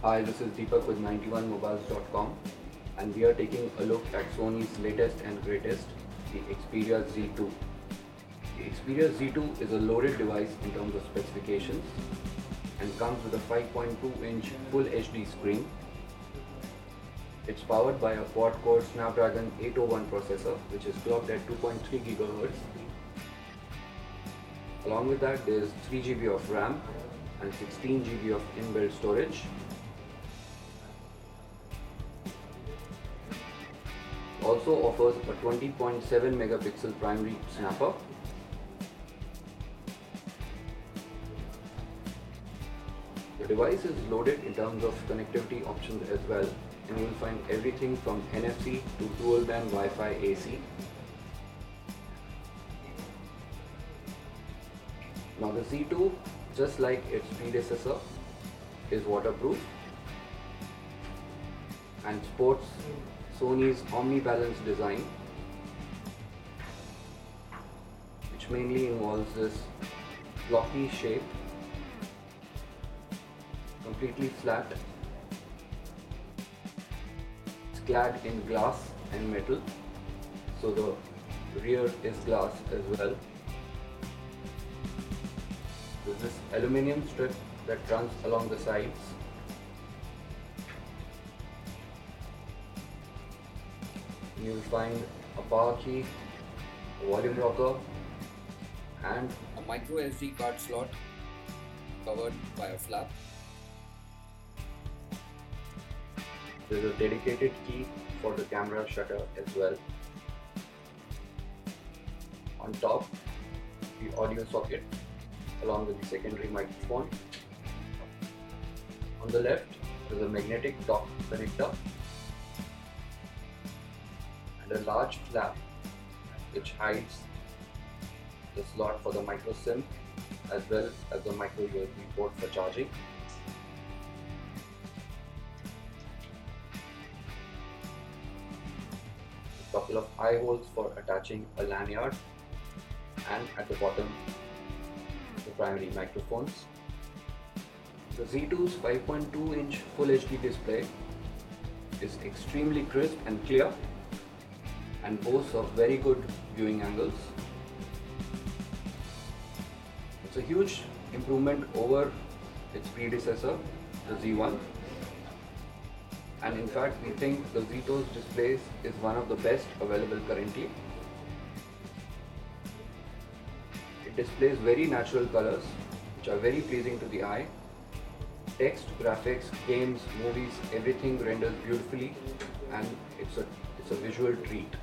Hi, this is Deepak with 91mobiles.com, and we are taking a look at Sony's latest and greatest, the Xperia Z2. The Xperia Z2 is a loaded device in terms of specifications and comes with a 5.2-inch Full HD screen. It's powered by a quad-core Snapdragon 801 processor, which is clocked at 2.3 GHz. Along with that, there is 3 GB of RAM and 16 GB of inbuilt storage. Also offers a 20.7 megapixel primary snapper. The device is loaded in terms of connectivity options as well, and you will find everything from NFC to dual band Wi-Fi AC. Now the Z2, just like its predecessor, is waterproof and sports Sony's omni-balance design, which mainly involves this blocky shape, completely flat. It's clad in glass and metal, so the rear is glass as well. There's this aluminium strip that runs along the sides. You will find a power key, a volume rocker, and a micro SD card slot covered by a flap. There is a dedicated key for the camera shutter as well. On top, the audio socket along with the secondary microphone. On the left, there is a magnetic dock connector and a large flap which hides the slot for the micro SIM as well as the micro USB port for charging. A couple of eye holes for attaching a lanyard, and at the bottom the primary microphones. The Z2's 5.2-inch Full HD display is extremely crisp and clear and boasts of very good viewing angles. It's a huge improvement over its predecessor, the Z1, and in fact we think the Z2's displays is one of the best available currently. It displays very natural colors which are very pleasing to the eye. Text, graphics, games, movies, everything renders beautifully, and it's a visual treat.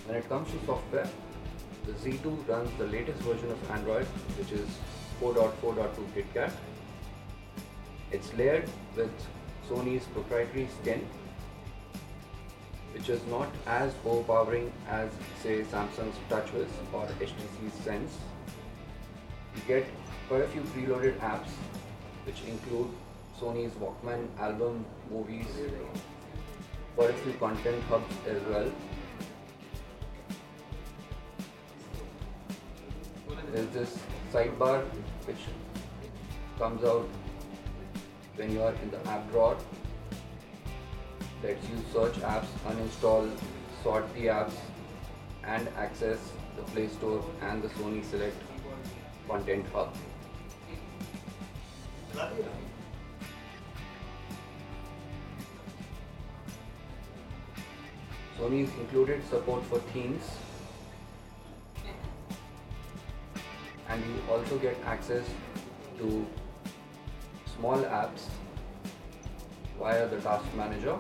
When it comes to software, the Z2 runs the latest version of Android, which is 4.4.2 KitKat. It's layered with Sony's proprietary skin, which is not as overpowering as say Samsung's TouchWiz or HTC's Sense. You get quite a few preloaded apps which include Sony's Walkman, album, movies, quite a few content hubs as well. There's this sidebar which comes out when you are in the app drawer. Lets you search apps, uninstall, sort the apps, and access the Play Store and the Sony Select content hub. Sony's included support for themes, and you also get access to small apps via the task manager.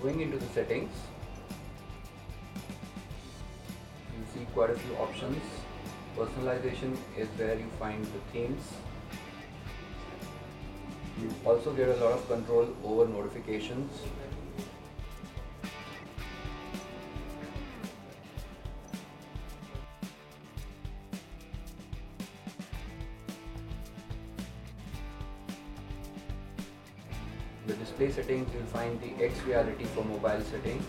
Going into the settings, you see quite a few options. Personalization is where you find the themes. You also get a lot of control over notifications. In the display settings, you'll find the X reality for mobile setting.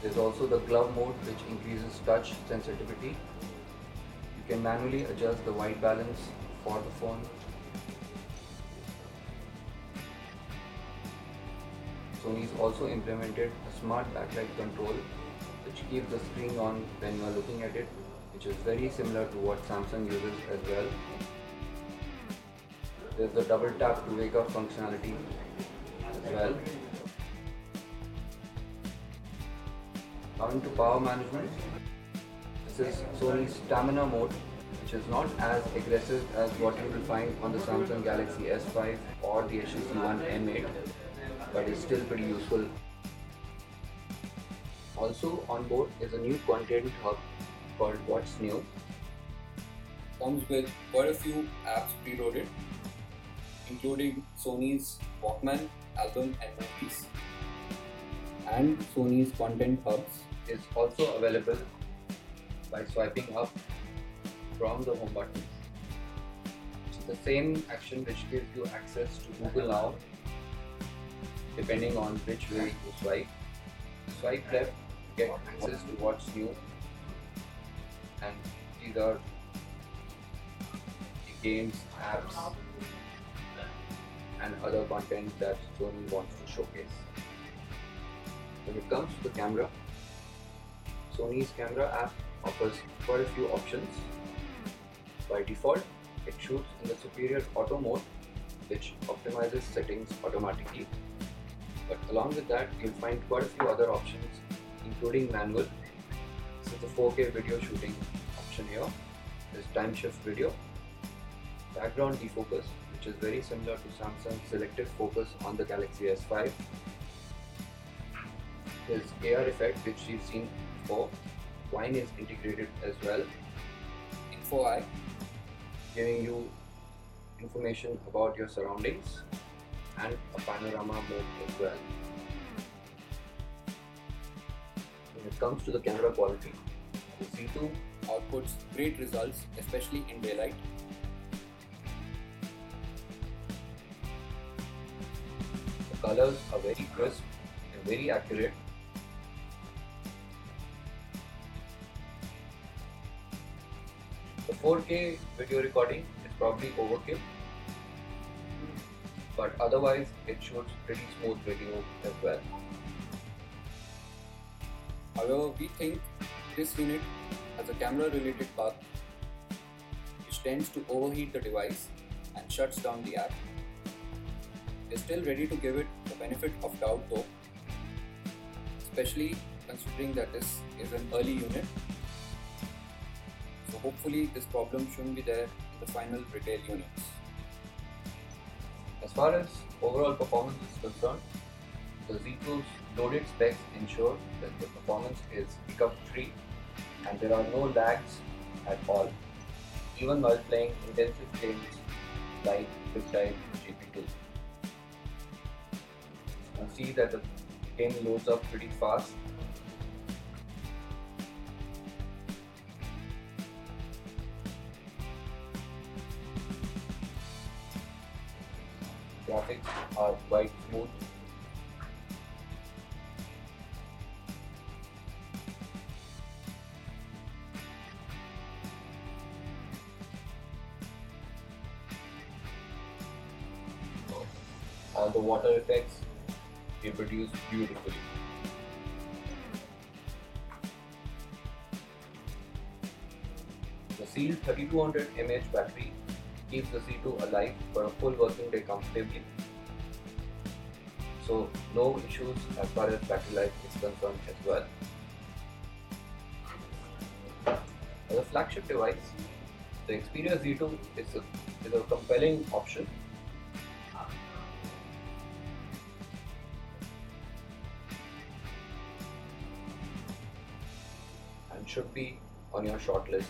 There's also the glove mode, which increases touch sensitivity. You can manually adjust the white balance for the phone. Sony's also implemented a smart backlight control, which keeps the screen on when you are looking at it, which is very similar to what Samsung uses as well. There's the double tap to wake up functionality as well. Coming to power management, this is Sony's stamina mode, which is not as aggressive as what you will find on the Samsung Galaxy S5 or the HTC One M8, but is still pretty useful. Also on board is a new content hub called What's New. Comes with quite a few apps preloaded, including Sony's Walkman, album and movies. And Sony's content hubs is also available by swiping up from the home button. It's the same action which gives you access to Google Now, depending on which way you swipe. Swipe left to get access to What's New, and these are the games, apps and other content that Sony wants to showcase. When it comes to the camera, Sony's camera app offers quite a few options. By default, it shoots in the superior auto mode, which optimizes settings automatically. But along with that, you'll find quite a few other options, including manual. This is the 4K video shooting option here. There's time shift video, background defocus, which is very similar to Samsung's selective focus on the Galaxy S5. There's AR effect, which you've seen before. Wine is integrated as well. Info Eye, giving you information about your surroundings, and a panorama mode as well. When it comes to the camera quality, the Z2 outputs great results, especially in daylight. The colors are very crisp and very accurate. The 4K video recording is probably overkill, but otherwise it shoots pretty smooth video as well. However, we think this unit has a camera related bug which tends to overheat the device and shuts down the app. We're still ready to give it the benefit of doubt though, especially considering that this is an early unit. So hopefully this problem shouldn't be there in the final retail units. As far as overall performance is concerned, the Z2's loaded specs ensure that the performance is hiccup-free and there are no lags at all, even while playing intensive games like Big-Time GP2. You can see that the game loads up pretty fast. Graphics are quite smooth. All the water effects reproduce beautifully. The sealed 3200 mAh battery keeps the Z2 alive for a full working day comfortably. So no issues as far as battery life is concerned as well. As a flagship device, the Xperia Z2 is a compelling option. And should be on your short list.